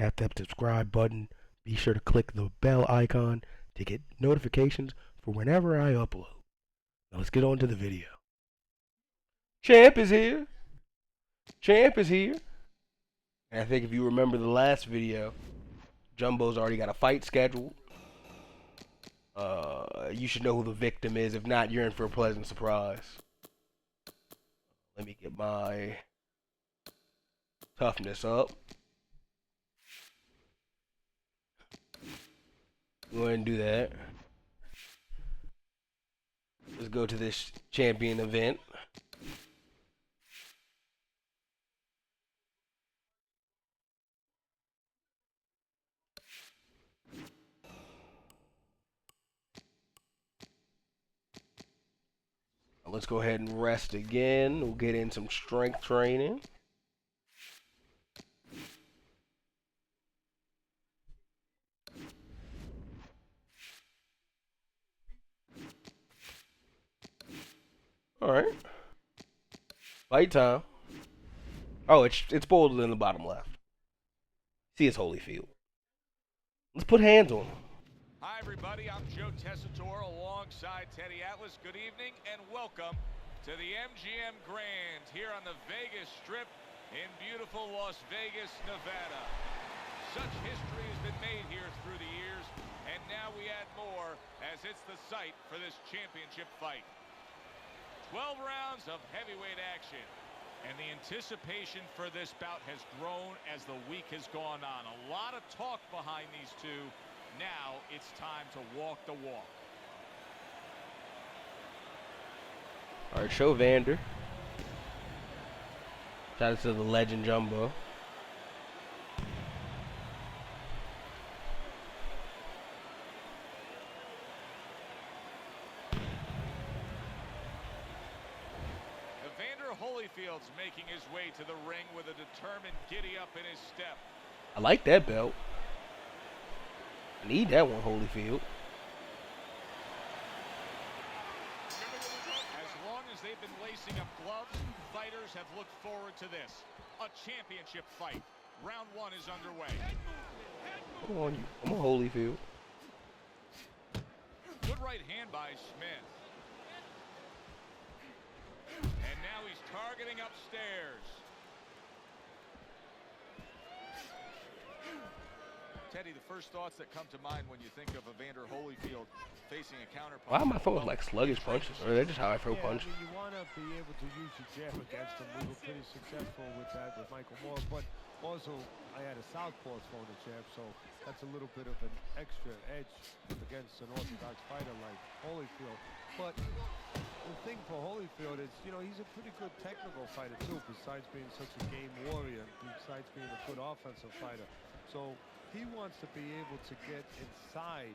Tap that subscribe button. Be sure to click the bell icon to get notifications for whenever I upload. Now let's get on to the video. Champ is here. Champ is here. And I think if you remember the last video, Jumbo's already got a fight scheduled. You should know who the victim is. If not, you're in for a pleasant surprise. Let me get my toughness up. Go ahead and do that. Let's go to this champion event. Let's go ahead and rest again. We'll get in some strength training. Alright. Fight time. Oh, it's bolded in the bottom left. See, it's Holyfield. Let's put hands on him. Hi, everybody. I'm Joe Tessitore alongside Teddy Atlas. Good evening and welcome to the MGM Grand here on the Vegas Strip in beautiful Las Vegas, Nevada. Such history has been made here through the years, and now we add more as it's the site for this championship fight. 12 rounds of heavyweight action, and the anticipation for this bout has grown as the week has gone on. A lot of talk behind these two. Now it's time to walk the walk. Alright, show Vander. Shout out to the legend Jumbo. Evander Holyfield's making his way to the ring with a determined giddy up in his step. I like that belt. I need that one, Holyfield. As long as they've been lacing up gloves, fighters have looked forward to this. A championship fight. Round one is underway. Come on, you. Come on, Holyfield. Good right hand by Smith. And now he's targeting upstairs. Teddy, the first thoughts that come to mind when you think of Evander Holyfield facing a counterpart. Why am I throwing like sluggish punches? Or that's just how I throw punches. I mean, you want to be able to use your jab against him. We were pretty successful with that with Michael Moore, but also I had a southpaw throwing the jab, so that's a little bit of an extra edge against an orthodox fighter like Holyfield. But the thing for Holyfield is, you know, he's a pretty good technical fighter too, besides being such a game warrior, besides being a good offensive fighter. So he wants to be able to get inside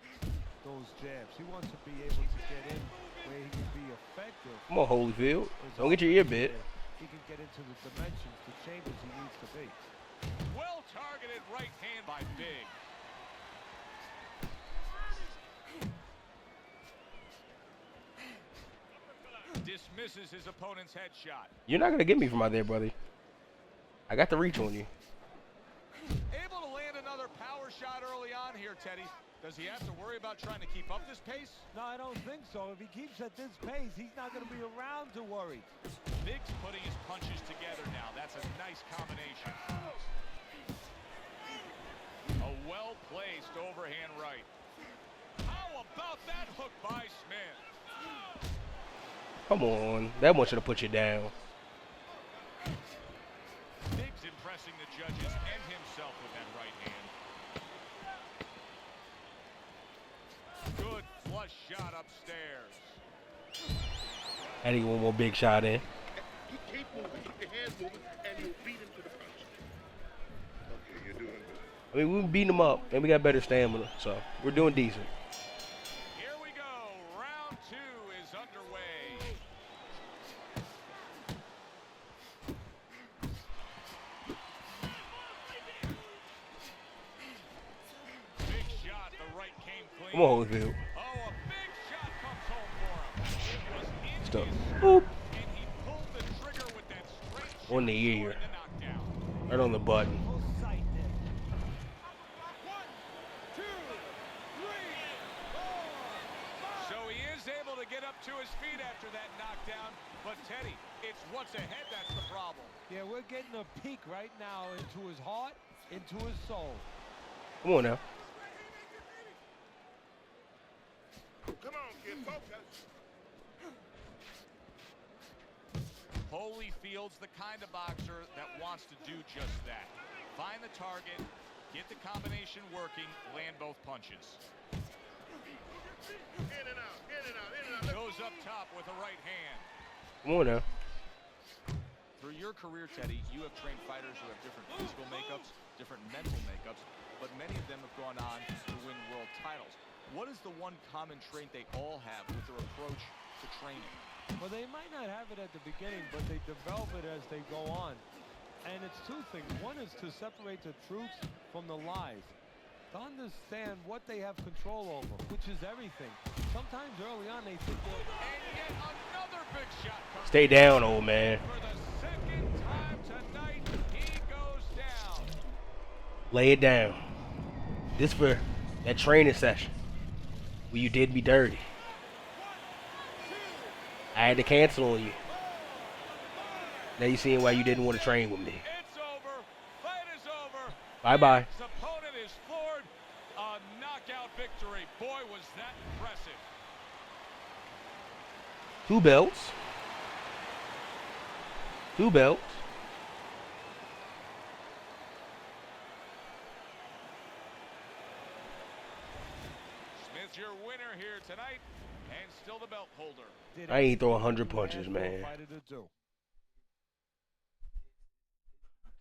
those jabs. He wants to be able to get in where he can be effective. Come on, Holyfield. Don't get your ear bit. He can get into the dimensions, the chambers he needs to be. Well targeted right hand by Big. Dismisses his opponent's headshot. You're not going to get me from out there, brother. I got the reach on you. Able to land another power shot early on here, Teddy. Does he have to worry about trying to keep up this pace? No, I don't think so. If he keeps at this pace, he's not going to be around to worry. Big's putting his punches together now. That's a nice combination. A well-placed overhand right. How about that hook by Smith? Come on. That one should have put you down. Big's impressing the judges and himself with that right hand. Good flush shot upstairs. I need one more big shot in. Keep moving, keep your hands moving, and you'll beat him to the punch. Okay, you're doing good. I mean, we've beaten him up, and we got better stamina, so we're doing decent. Here we go. Round two is underway. Big shot. The right came clean. Come on, Holyfield. Oh, a big shot comes home for him. It was in Stuff. his Boop. and he pulled the trigger with that straight On the shot, ear. scoring the knockdown. Right on the button. Full sight there. up to his feet after that knockdown. But Teddy, it's what's ahead that's the problem. Yeah, we're getting a peek right now into his heart, into his soul. Come on now. Come on, kid, focus. Holyfield's the kind of boxer that wants to do just that. Find the target, get the combination working, land both punches. In and out, in and out, in and out. Goes up top with a right hand. Come on now. Through your career, Teddy, you have trained fighters who have different physical makeups, different mental makeups, but many of them have gone on to win world titles. What is the one common trait they all have with their approach to training? Well, they might not have it at the beginning, but they develop it as they go on. And it's two things. One is to separate the truth from the lies. To understand what they have control over, which is everything. Sometimes early on they think they're... And yet another big shot comes. Stay down, old man. For the second time tonight, he goes down. Lay it down. This for that training session where you did me dirty. I had to cancel on you. Now you seeing why you didn't want to train with me. It's over. Fight is over. Bye-bye. His opponent is floored. A knockout victory. Boy, was that impressive. 2 belts. 2 belts. Smith's your winner here tonight, and still the belt holder. I ain't throw 100 punches, man.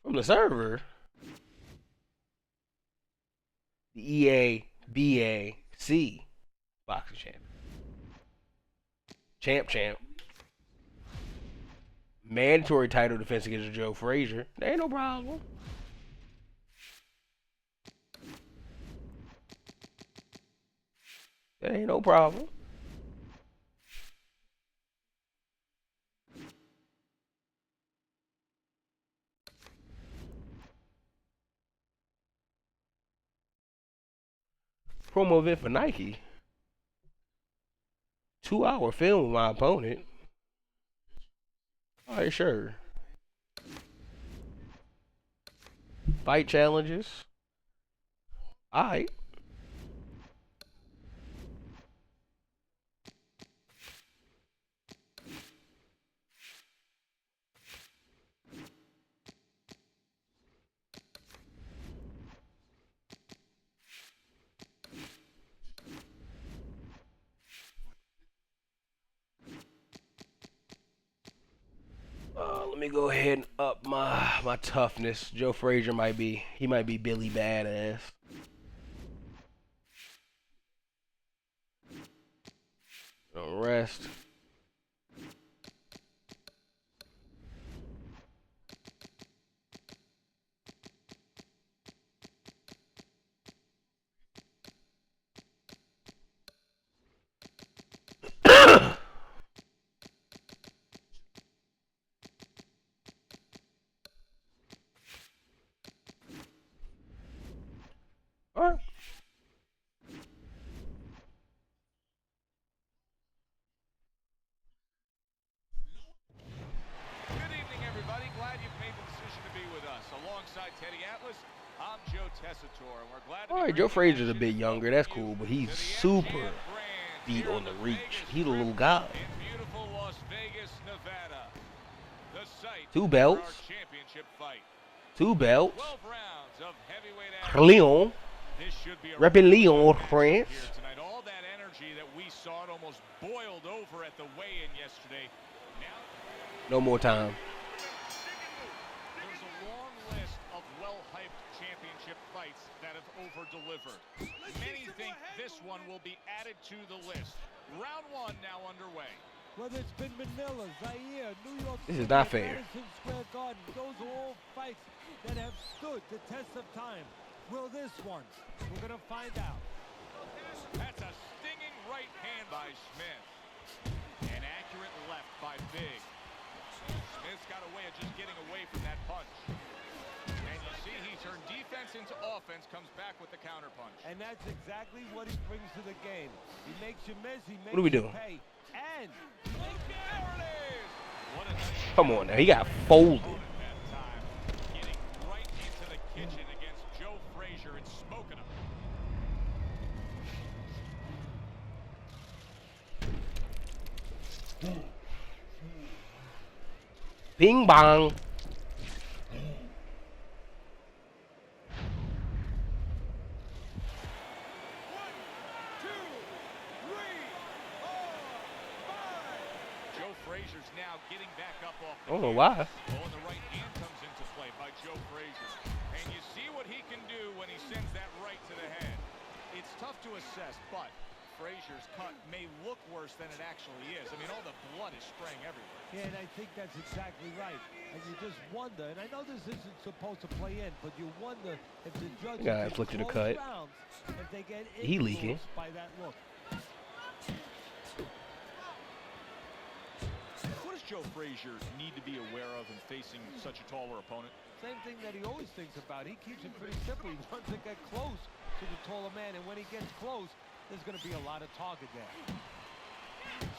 From the server. The EABAC boxing champ. Champ. Mandatory title defense against Joe Frazier. There ain't no problem. There ain't no problem. Promo event for Nike. 2-hour film with my opponent. Alright, sure. Fight challenges. Alright. Let me go ahead and up my toughness. Joe Frazier might be Billy Badass. Don't rest. All right. Good evening, everybody. Glad you've made the decision to be with us. Alongside Teddy Atlas, I'm Joe Tessitore, and we're glad to All right, Joe Frazier's a bit younger. That's cool, but he's super beat on the reach. He's a little guy. In beautiful Las Vegas, Nevada. The site 2 for belts. our championship fight. 2 belts. 12 rounds of heavyweight action. Leon. This should be a Reppin' really Leon, good matchup France. here tonight. All that energy that we saw, it almost boiled over at the weigh-in yesterday. Now No more time. there's a long list of well-hyped championship fights that have over-delivered. Many think this one will be added to the list. Round 1 now underway. Whether it's been Manila, Zaire, New York This is City, not fair. Madison Square Garden, those are all fights that have stood the test of time. Will this one? We're going to find out. That's a stinging right hand by Smith. An accurate left by Big. Smith's got a way of just getting away from that punch. And you see he turned defense into offense, comes back with the counter punch. And that's exactly what he brings to the game. He makes you miss, he makes What are we you doing? pay. end. There it is. What a nice Come on now, he got folded. that time. Getting right into the kitchen against Joe Frazier and smoking him. Bing bong. Joe Frazier's now getting back up off I the don't know gear. why. Oh, and the right hand comes into play by Joe Frazier. And you see what he can do when he sends that right to the head. It's tough to assess, but Frazier's cut may look worse than it actually is. I mean, all the blood is spraying everywhere. Yeah, and I think that's exactly right. And you just wonder, and I know this isn't supposed to play in, but you wonder if the judges Yeah, in inflicted a close cut. rounds, if they get He leaking. influenced by that look. What does Joe Frazier need to be aware of in facing such a taller opponent? Same thing that he always thinks about. He keeps it pretty simple. He wants to get close to the taller man, and when he gets close, there's going to be a lot of target there.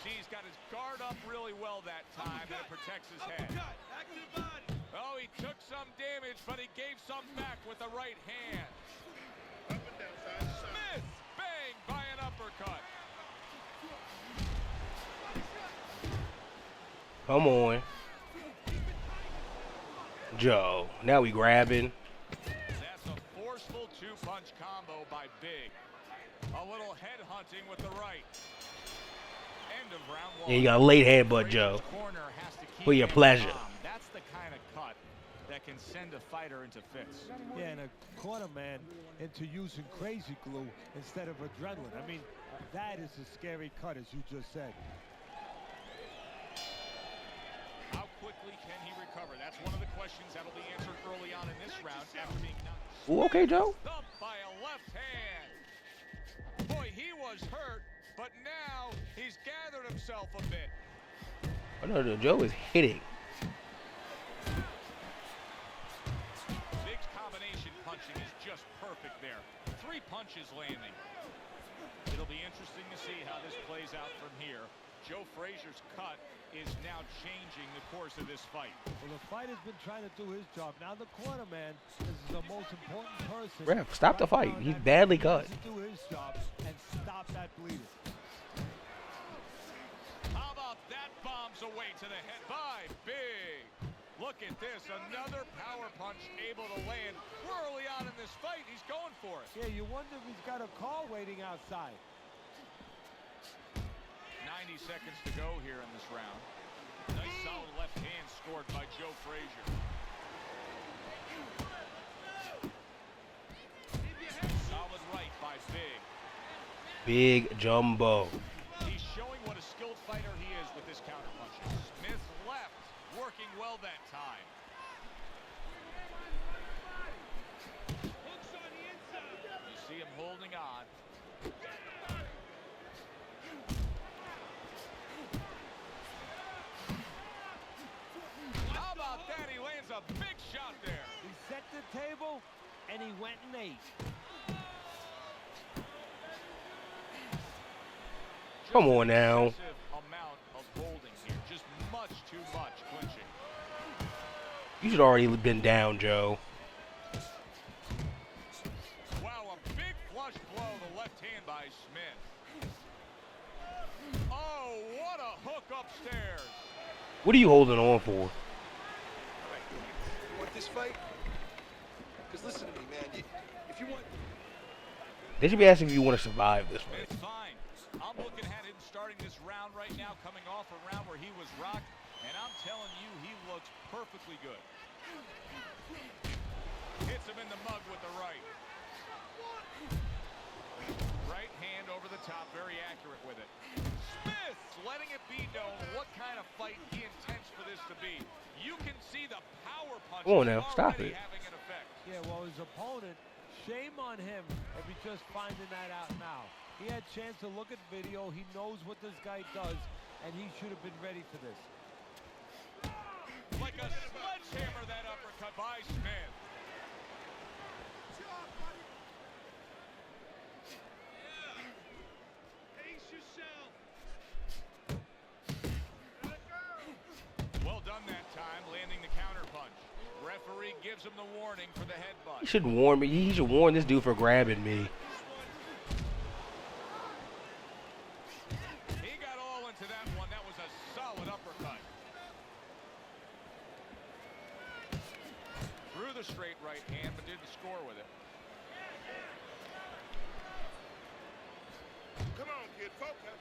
See, he's got his guard up really well that time, and it protects his head. Oh, he took some damage, but he gave some back with the right hand. Up and down, side to side. Smith, bang, by an uppercut. Come on. Joe. Now we grabbing. That's a forceful two-punch combo by Big. A little head hunting with the right. End of round one. Yeah, you got a late headbutt, Joe. Corner has to keep For your him pleasure. calm. That's the kind of cut that can send a fighter into fits. Yeah, and a corner man into using crazy glue instead of adrenaline. I mean, that is a scary cut, as you just said. How quickly can he recover? That's one of the questions that'll be answered early on in this round after being knocked. Ooh, okay, Joe. Thumped by a left hand. Boy, he was hurt, but now he's gathered himself a bit. Oh, no, Joe is hitting. Big's combination punching is just perfect there. 3 punches landing. It'll be interesting to see how this plays out from here. Joe Frazier's cut is now changing the course of this fight. Well, the fighter's been trying to do his job. Now the corner man is the most important person. Ref, stop the right fight. now, He's that badly he cut. needs to do his job and stop that bleeding. How about that bombs away to the head by Big. Look at this, another power punch able to land. We're early on in this fight. He's going for it. Yeah, you wonder if he's got a car waiting outside. 90 seconds to go here in this round. Nice solid left hand scored by Joe Frazier. Solid right by Big. Big Jumbo. He's showing what a skilled fighter he is with this counterpunching. Smith left, working well that time. You see him holding on. How about that? He lands a big shot there. He set the table, and he went and ate. Come on now. Excessive amount of holding here. Just much too much clinching. You should already been down, Joe. Wow, a big flush blow, the left hand by Smith. Oh, what a hook upstairs. What are you holding on for? You want this fight? Because listen to me, man. If you want... They should be asking if you want to survive this fight. It's fine. I'm looking at him starting this round right now, coming off a round where he was rocked, and I'm telling you, he looks perfectly good. Hits him in the mug with the right. Right hand over the top, very accurate with it. Smith letting it be known what kind of fight he intends for this to be. You can see the power punch Come on now, stop already it. having an effect. Yeah, well, his opponent, shame on him if he's just finding that out now. He had a chance to look at video. He knows what this guy does, and he should have been ready for this. Like a sledgehammer, that uppercut by Smith. Pace yourself. gives him the warning for the headbutt. He shouldn't warn me. He should warn this dude for grabbing me. He got all into that one. That was a solid uppercut. Threw the straight right hand, but didn't score with it. Come on, kid, focus.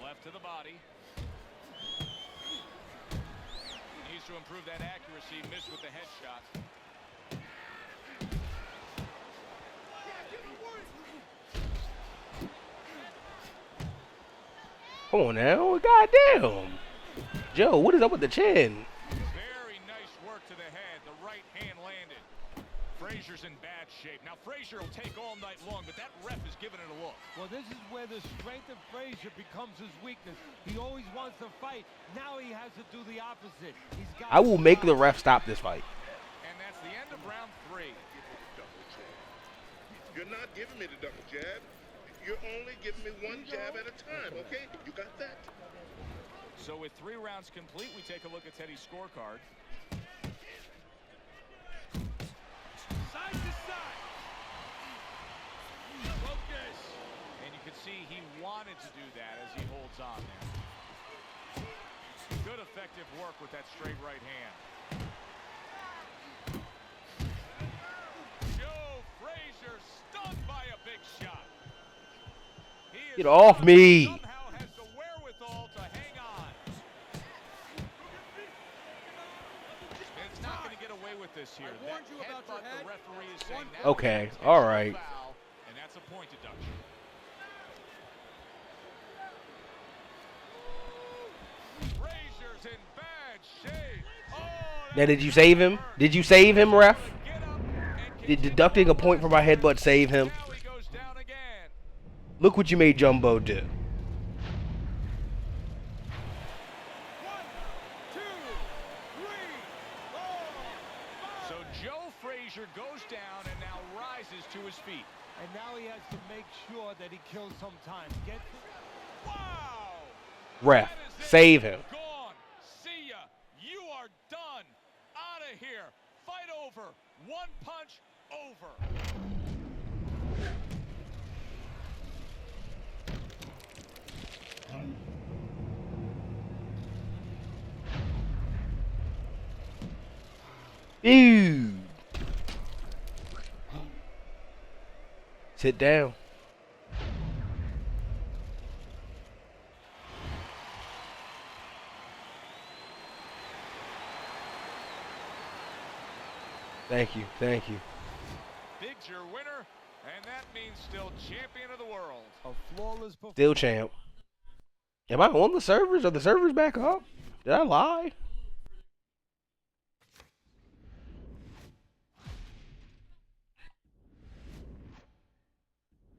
Left to the body. Needs to improve that accuracy. Missed with the headshot. Come on now. Goddamn. Joe, what is up with the chin? Very nice work to the head. The right hand landed. Frazier's in bad shape. Now Frazier will take all night long, but that ref is giving it a look. Well, this is where the strength of Frazier becomes his weakness. He always wants to fight. Now he has to do the opposite. He's got I will make the ref stop this fight. And that's the end of round 3. Double jab. You're not giving me the double jab. You're only giving me one jab at a time, okay? You got that? So with 3 rounds complete, we take a look at Teddy's scorecard. Side to side. Focus. And you can see he wanted to do that as he holds on there. Good effective work with that straight right hand. Joe Frazier stunned by a big shot. Get off me. Somehow has the wherewithal to hang on. And it's not going to get away with this here. That headbutt, the referee is saying now Okay, all right. foul, and that's a point deduction. Frazier's in bad shape. Oh, Now, did you save him? Did you save him, ref? get up and Did deducting a point from my headbutt save him? now he goes down again. Look what you made Jumbo do. 1, 2, 3, 4, 5. So Joe Frazier goes down and now rises to his feet. And now he has to make sure that he kills some time. Wow! Ref, That is it. save him. Gone. See ya. You are done. Out of here. Fight over. One punch over. Ew. Sit down. Thank you, thank you. Big's your winner, and that means still champion of the world. A flawless performance. Still champ. Am I on the servers? Are the servers back up? Did I lie?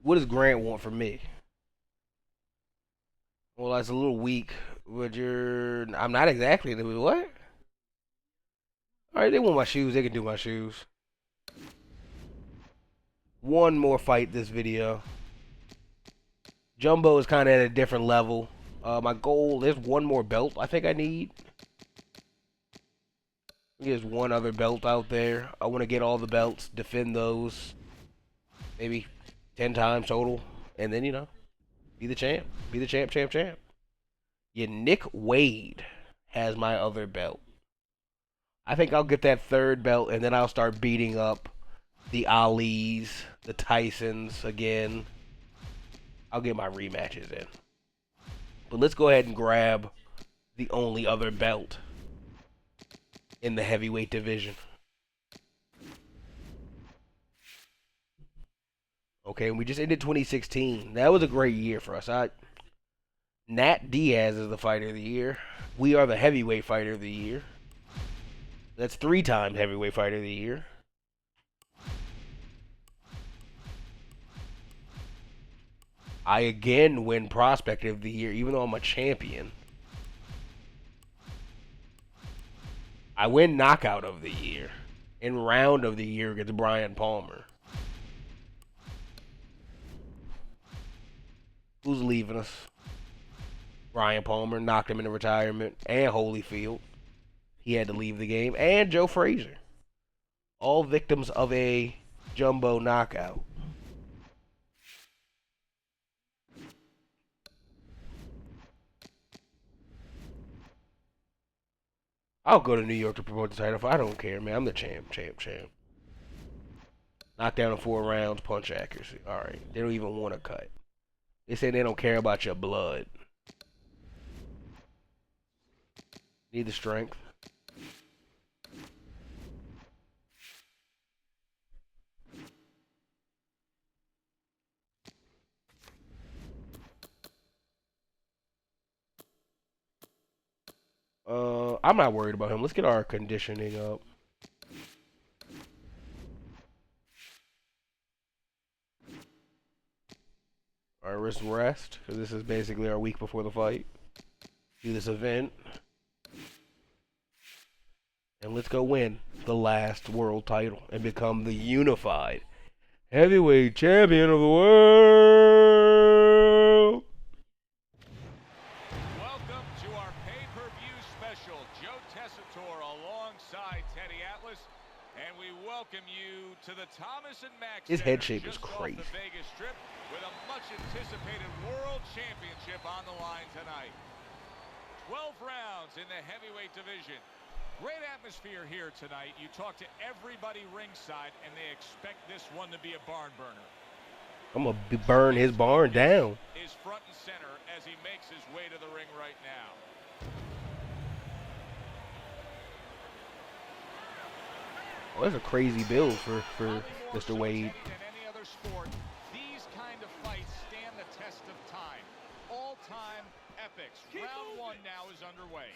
What does Grant want from me? Well, that's a little weak, but I'm not exactly. What? Alright, they want my shoes. They can do my shoes. One more fight this video. Jumbo is kind of at a different level. My goal is one more belt I think I need. There's one other belt out there. I want to get all the belts, defend those. Maybe 10 times total. And then, be the champ. Be the champ. Yeah, Nick Wade has my other belt. I think I'll get that third belt, and then I'll start beating up the Alis, the Tysons again. I'll get my rematches in. But let's go ahead and grab the only other belt in the heavyweight division. Okay, and we just ended 2016. That was a great year for us. Nat Diaz is the fighter of the year. We are the heavyweight fighter of the year. That's 3-time heavyweight fighter of the year. I again win prospect of the year, even though I'm a champion. I win knockout of the year and round of the year against Brian Palmer. Who's leaving us? Ryan Palmer knocked him into retirement, and Holyfield. He had to leave the game, and Joe Frazier. All victims of a jumbo knockout. I'll go to New York to promote the title. I don't care, man. I'm the champ. Knockdown in 4 rounds, punch accuracy. Alright. They don't even want to cut. They say they don't care about your blood. Need the strength. I'm not worried about him. Let's get our conditioning up. Our wrist rest, because this is basically our week before the fight. Do this event. And let's go win the last world title and become the unified heavyweight champion of the world. Welcome to our pay-per-view special. Joe Tessitore alongside Teddy Atlas. And we welcome you to the Thomas and Mack His Center head shape is just off crazy. the Vegas Strip with a much-anticipated World Championship on the line tonight. 12 rounds in the heavyweight division. Great atmosphere here tonight. You talk to everybody ringside, and they expect this one to be a barn burner. I'm going to burn his barn down. Is front and center as he makes his way to the ring right now. Oh, that's a crazy build for Mr. Wade. Than any other sport, these kind of fights stand the test of time. All-time epics. Round 1 now is underway.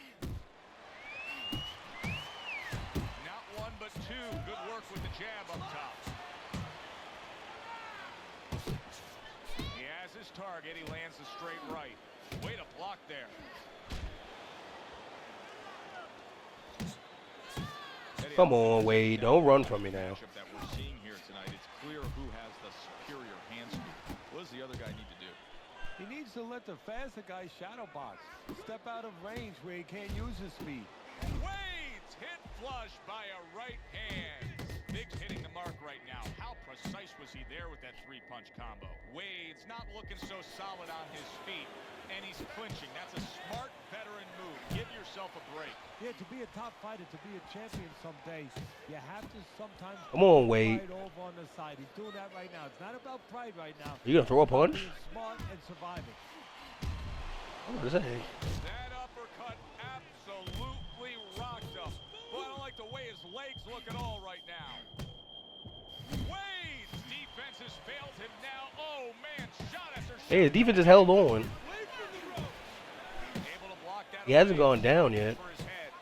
Not 1 but 2. Good work with the jab up top. He has his target. He lands the straight right. Way to block there. Come on, Wade. Don't run from me now. That we're seeing here tonight, it's clear who has the superior hand speed. What does the other guy need to do? He needs to let the faster guy shadow box. Step out of range where he can't use his speed. Wade's hit flush by a right hand. Biggs hitting the mark right now. How precise was he there with that 3-punch combo? Wade's not looking so solid on his feet, and he's clinching. That's a smart veteran move. Give yourself a break. Yeah, to be a top fighter, to be a champion someday, you have to sometimes Come on, Wade. fight over on the side. He's doing that right now. It's not about pride right now. You going to throw a It's about punch? being smart and surviving. What is that? That uppercut absolutely rocked him. But I don't like the way his legs look at all right now. Wade's defense has failed him now. Oh, man, shot after shot. Hey, his defense is held on. Able to block that He hasn't away. gone down yet. For his head.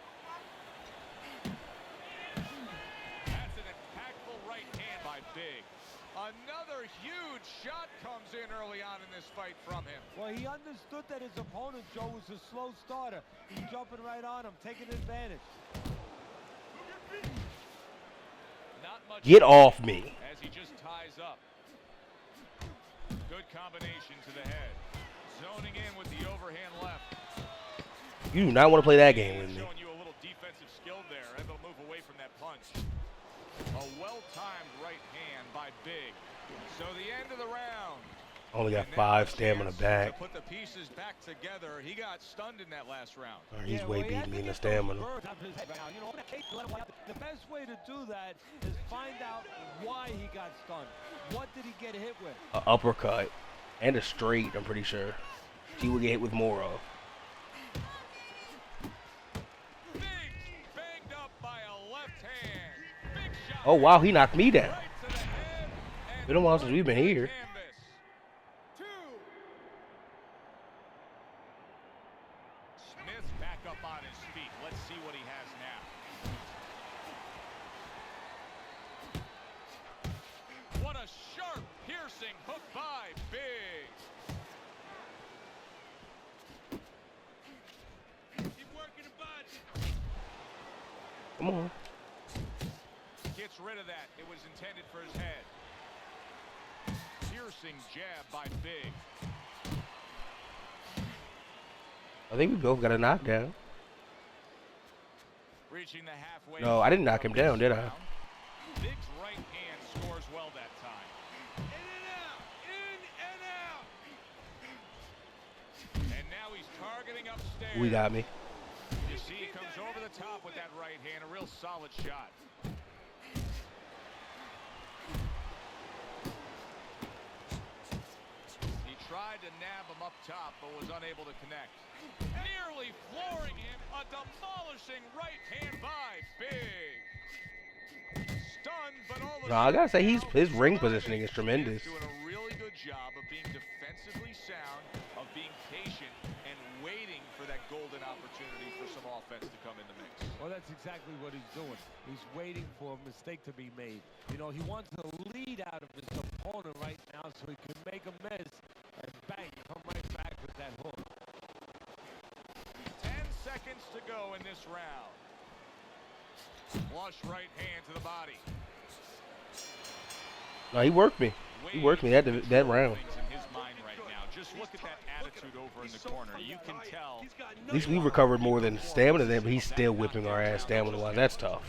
That's an impactful right hand by Big. Another huge shot comes in early on in this fight from him. Well, he understood that his opponent, Joe, was a slow starter. He's jumping right on him, taking advantage. Not much Get off me. as he just ties up. Good combination to the head. Zoning in with the overhand left. You do not want to play that game with me. Showing you a little defensive skill there. Able to move away from that punch. A well-timed right hand by Big. So the end of the round. Only got And now 5 a stamina chance back. To put the pieces back together. He got stunned in that last round. Oh, he's Yeah, way well, he had beating me to in the get those stamina. birds out of his head right now. You know, the best way to do that is find out why he got stunned. What did he get hit with? An uppercut and a straight, I'm pretty sure. He would get hit with more of. Big banged up by a left hand. Big shot. Oh, wow, he knocked me down. Right to the head. And Been a while since we've been right here. canvas. Smith's back up on his feet. Let's see what he has now. What a sharp, piercing hook by Big. Keep working the body. Come on. Gets rid of that. It was intended for his head. Piercing jab by Big. I think we both got a knockdown. Reaching the halfway. No, I didn't knock him down, did I? Big's right hand scores well that time. In and out, in and out. And now he's targeting upstairs. We got me. You see, he comes over the top with that right hand, a real solid shot. He tried to nab him up top, but was unable to connect. Nearly flooring him, a demolishing right hand by Big. Stunned, but all the No, I gotta say his ring positioning is tremendous. doing a really good job of being defensively sound, of being patient, and waiting for that golden opportunity for some offense to come in the mix. Well, that's exactly what he's doing. He's waiting for a mistake to be made. You know, he wants a lead out of his opponent right now so he can make a miss and bang, come right back with that hook. 10 seconds to go in this round. Flush right hand to the body. No, he worked me. He worked me that round. In his mind right now. Just look at that attitude over in the corner. You can tell. At least we recovered more than stamina than, but he's still whipping our ass stamina-wise. That's tough.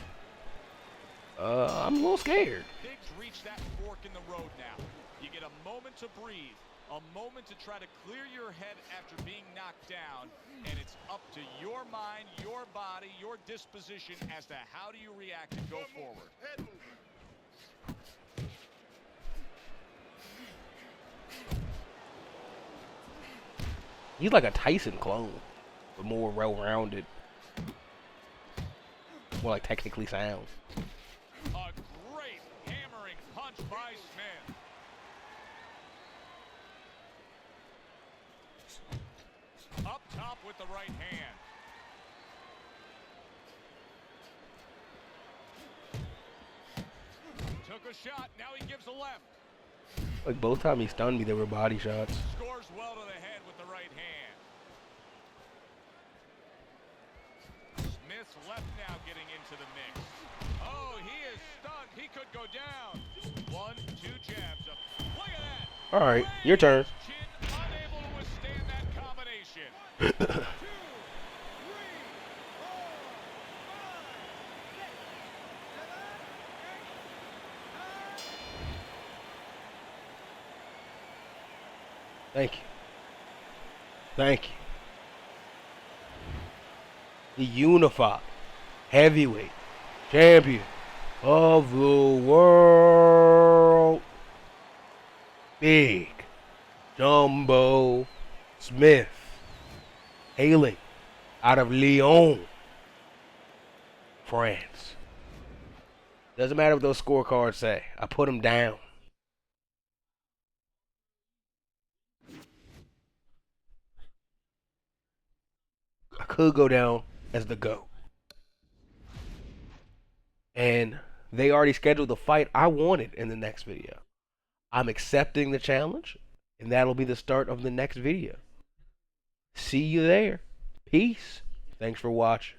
I'm a little scared. Biggs reached that fork in the road now. You get a moment to breathe, a moment to try to clear your head after being knocked down, and it's up to your mind, your body, your disposition as to how do you react and go forward. He's like a Tyson clone, but more well-rounded. More like technically sound. A great hammering punch by Smith. Up top with the right hand. Took a shot, now he gives a left. Like both times he stunned me, they were body shots. Scores well to the head with the right hand. Smith's left now getting into the mix. Oh, he is stunned. He could go down. 1, 2 jabs up. Look at that. All right, your turn. Chin unable to withstand that combination. 2, 3, 4, 5, 6. Thank you. Thank you. The Unify heavyweight champion of the world, Big Jumbo Smith, hailing out of Lyon, France. Doesn't matter what those scorecards say. I put him down. I could go down as the GOAT. And they already scheduled the fight I wanted in the next video. I'm accepting the challenge, and that'll be the start of the next video. See you there. Peace. Thanks for watching.